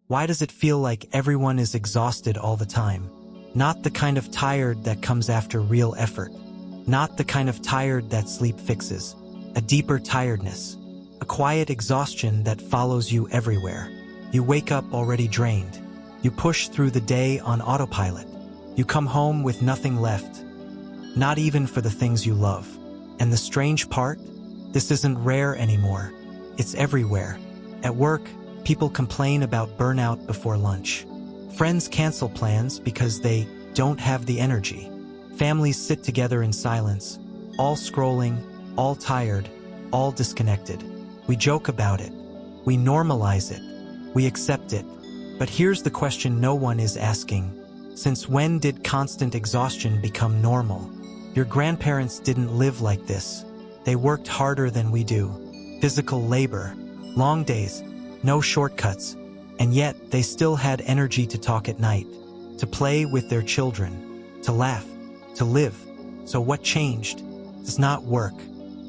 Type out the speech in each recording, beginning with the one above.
Why does it feel like everyone is exhausted all the time? Not the kind of tired that comes after real effort. Not the kind of tired that sleep fixes. A deeper tiredness. A quiet exhaustion that follows you everywhere. You wake up already drained. You push through the day on autopilot. You come home with nothing left. Not even for the things you love. And the strange part? This isn't rare anymore. It's everywhere. At work, people complain about burnout before lunch. Friends cancel plans because they don't have the energy. Families sit together in silence, all scrolling, all tired, all disconnected. We joke about it. We normalize it. We accept it. But here's the question no one is asking. Since when did constant exhaustion become normal? Your grandparents didn't live like this. They worked harder than we do. Physical labor, long days, no shortcuts, and yet they still had energy to talk at night, to play with their children, to laugh, to live. So what changed? It's not work.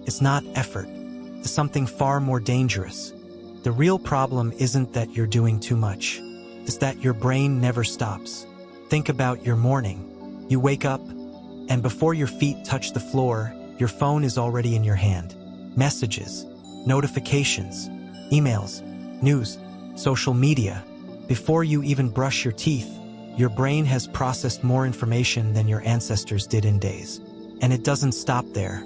It's not effort. It's something far more dangerous. The real problem isn't that you're doing too much. It's that your brain never stops. Think about your morning. You wake up, and before your feet touch the floor, your phone is already in your hand. Messages, notifications, emails, news, social media. Before you even brush your teeth, your brain has processed more information than your ancestors did in days. And it doesn't stop there.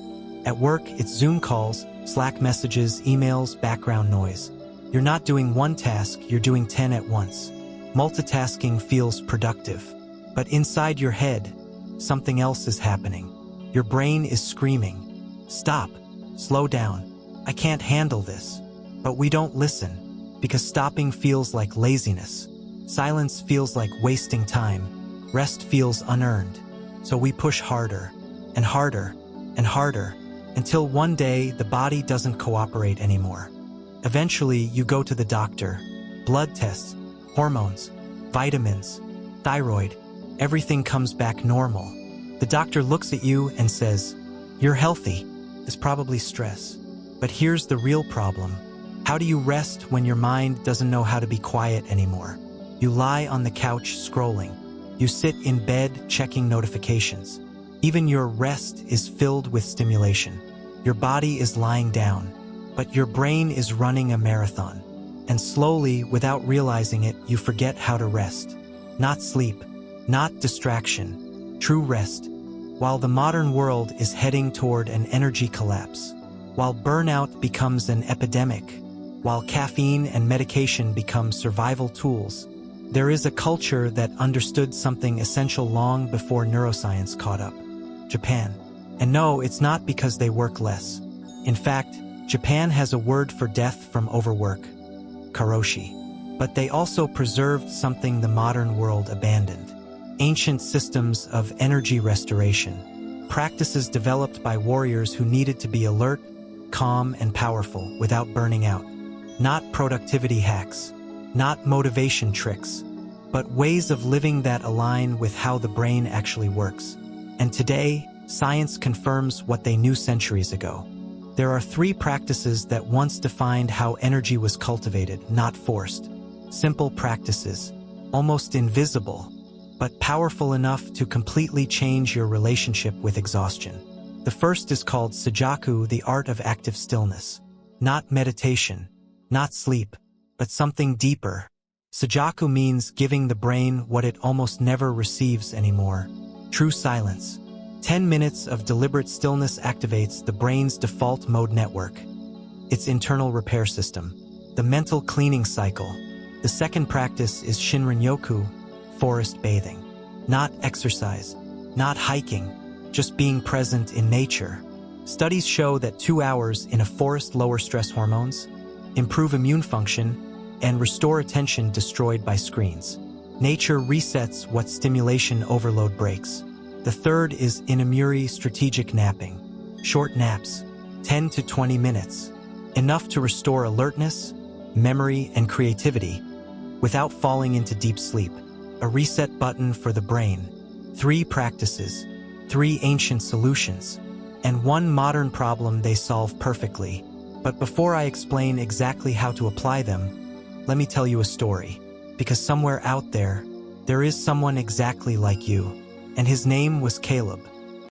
At work, it's Zoom calls, Slack messages, emails, background noise. You're not doing one task, you're doing 10 at once. Multitasking feels productive. But inside your head, something else is happening. Your brain is screaming, "Stop, slow down, I can't handle this." But we don't listen, because stopping feels like laziness. Silence feels like wasting time. Rest feels unearned. So we push harder, and harder, and harder, until one day the body doesn't cooperate anymore. Eventually, you go to the doctor. Blood tests, hormones, vitamins, thyroid, everything comes back normal. The doctor looks at you and says, "You're healthy." It's probably stress. But here's the real problem. How do you rest when your mind doesn't know how to be quiet anymore? You lie on the couch scrolling. You sit in bed checking notifications. Even your rest is filled with stimulation. Your body is lying down, but your brain is running a marathon. And slowly, without realizing it, you forget how to rest. Not sleep, not distraction, true rest. While the modern world is heading toward an energy collapse, while burnout becomes an epidemic, while caffeine and medication become survival tools, there is a culture that understood something essential long before neuroscience caught up. Japan. And no, it's not because they work less. In fact, Japan has a word for death from overwork, karoshi. But they also preserved something the modern world abandoned. Ancient systems of energy restoration. Practices developed by warriors who needed to be alert, calm, and powerful without burning out. Not productivity hacks, not motivation tricks, but ways of living that align with how the brain actually works. And today, science confirms what they knew centuries ago. There are 3 practices that once defined how energy was cultivated, not forced. Simple practices, almost invisible, but powerful enough to completely change your relationship with exhaustion. The first is called Seijaku, the art of active stillness. Not meditation, not sleep, but something deeper. Seijaku means giving the brain what it almost never receives anymore. True silence. 10 minutes of deliberate stillness activates the brain's default mode network, its internal repair system, the mental cleaning cycle. The second practice is Shinrin-yoku, forest bathing. Not exercise, not hiking, just being present in nature. Studies show that 2 hours in a forest lower stress hormones, improve immune function, and restore attention destroyed by screens. Nature resets what stimulation overload breaks. The third is Inamuri strategic napping. Short naps, 10 to 20 minutes. Enough to restore alertness, memory, and creativity without falling into deep sleep. A reset button for the brain. 3 practices, 3 ancient solutions, and 1 modern problem they solve perfectly. But before I explain exactly how to apply them, let me tell you a story. because somewhere out there, there is someone exactly like you, and his name was Caleb.